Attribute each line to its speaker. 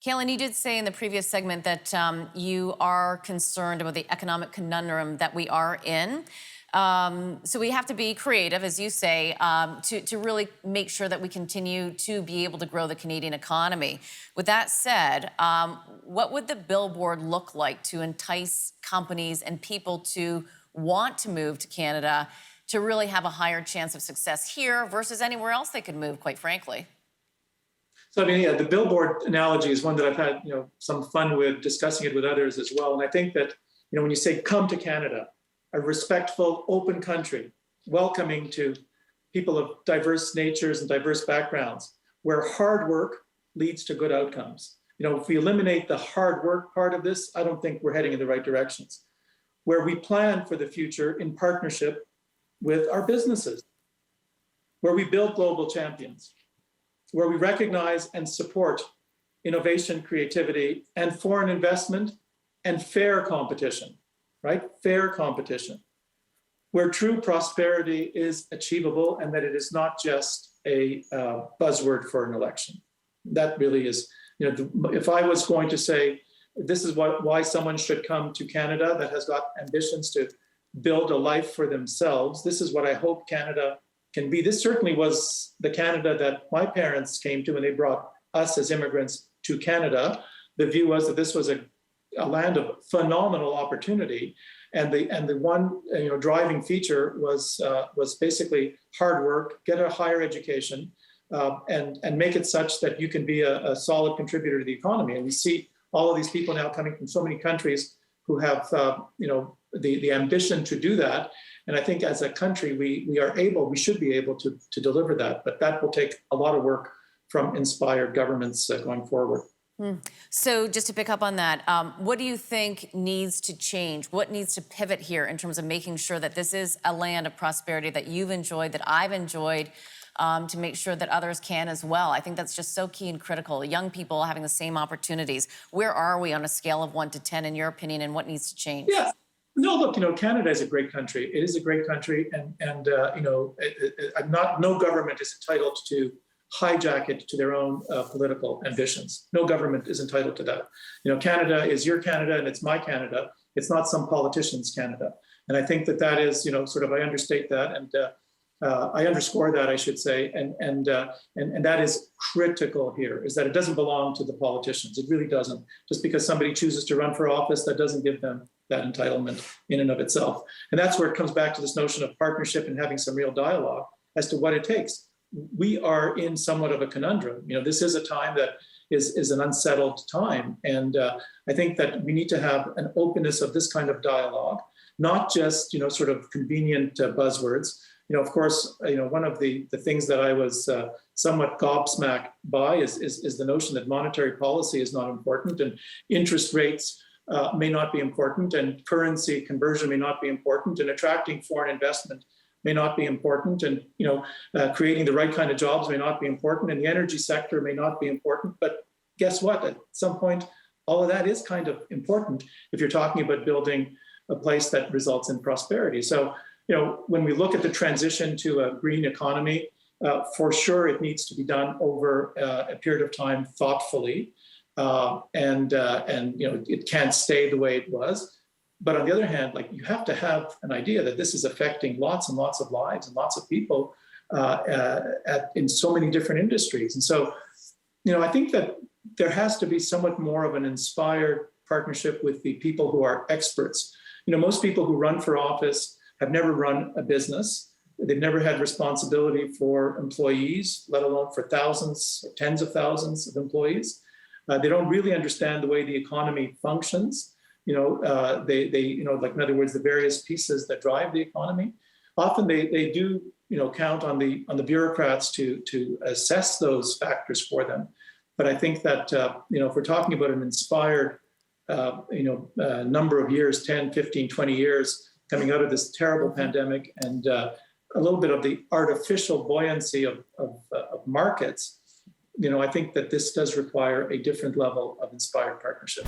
Speaker 1: Calin, you did say in the previous segment that you are concerned about the economic conundrum that we are in. So we have to be creative, as you say, to really make sure that we continue to be able to grow the Canadian economy. With that said, what would the billboard look like to entice companies and people to want to move to Canada to really have a higher chance of success here versus anywhere else they could move, quite frankly?
Speaker 2: So, the billboard analogy is one that I've had, some fun with discussing it with others as well. And I think that, when you say come to Canada, a respectful, open country, welcoming to people of diverse natures and diverse backgrounds, where hard work leads to good outcomes. If we eliminate the hard work part of this, I don't think we're heading in the right directions. Where we plan for the future in partnership with our businesses, where we build global champions, where we recognize and support innovation, creativity, and foreign investment and fair competition, right? Fair competition, where true prosperity is achievable and that it is not just a buzzword for an election. That really is, if I was going to say, this is why someone should come to Canada that has got ambitions to build a life for themselves, this is what I hope Canada can be. This certainly was the Canada that my parents came to when they brought us as immigrants to Canada. The view was that this was a land of phenomenal opportunity, and the one driving feature was basically hard work, get a higher education, and make it such that you can be a solid contributor to the economy. And we see all of these people now coming from so many countries who have the ambition to do that. And I think as a country, we should be able to deliver that, but that will take a lot of work from inspired governments going forward.
Speaker 1: So just to pick up on that, what do you think needs to change? What needs to pivot here in terms of making sure that this is a land of prosperity that you've enjoyed, that I've enjoyed, to make sure that others can as well? I think that's just so key and critical. Young people having the same opportunities. Where are we on a scale of 1 to 10, in your opinion, and what needs to change?
Speaker 2: Yeah. No, look, Canada is a great country. It is a great country, and no government is entitled to hijack it to their own political ambitions. No government is entitled to that. Canada is your Canada, and it's my Canada. It's not some politician's Canada. And I think that is, I understate that, and I underscore that, I should say, and that is critical here, is that it doesn't belong to the politicians. It really doesn't. Just because somebody chooses to run for office, that doesn't give them that entitlement in and of itself. And that's where it comes back to this notion of partnership and having some real dialogue as to what it takes. We are in somewhat of a conundrum. This is a time that is an unsettled time. And I think that we need to have an openness of this kind of dialogue, not just, convenient buzzwords. Of course, one of the things that I was somewhat gobsmacked by is the notion that monetary policy is not important, and interest rates may not be important, and currency conversion may not be important, and attracting foreign investment may not be important, and creating the right kind of jobs may not be important, and the energy sector may not be important. But guess what? At some point, all of that is kind of important if you're talking about building a place that results in prosperity. So, when we look at the transition to a green economy, for sure it needs to be done over a period of time thoughtfully. And it can't stay the way it was. But on the other hand, you have to have an idea that this is affecting lots and lots of lives and lots of people in so many different industries. And so, I think that there has to be somewhat more of an inspired partnership with the people who are experts. Most people who run for office have never run a business. They've never had responsibility for employees, let alone for thousands, tens of thousands of employees. They don't really understand the way the economy functions. In other words, the various pieces that drive the economy. Often they do, count on the bureaucrats to assess those factors for them. But I think that, if we're talking about an inspired, number of years, 10, 15, 20 years coming out of this terrible pandemic, and a little bit of the artificial buoyancy of markets, I think that this does require a different level of inspired partnership.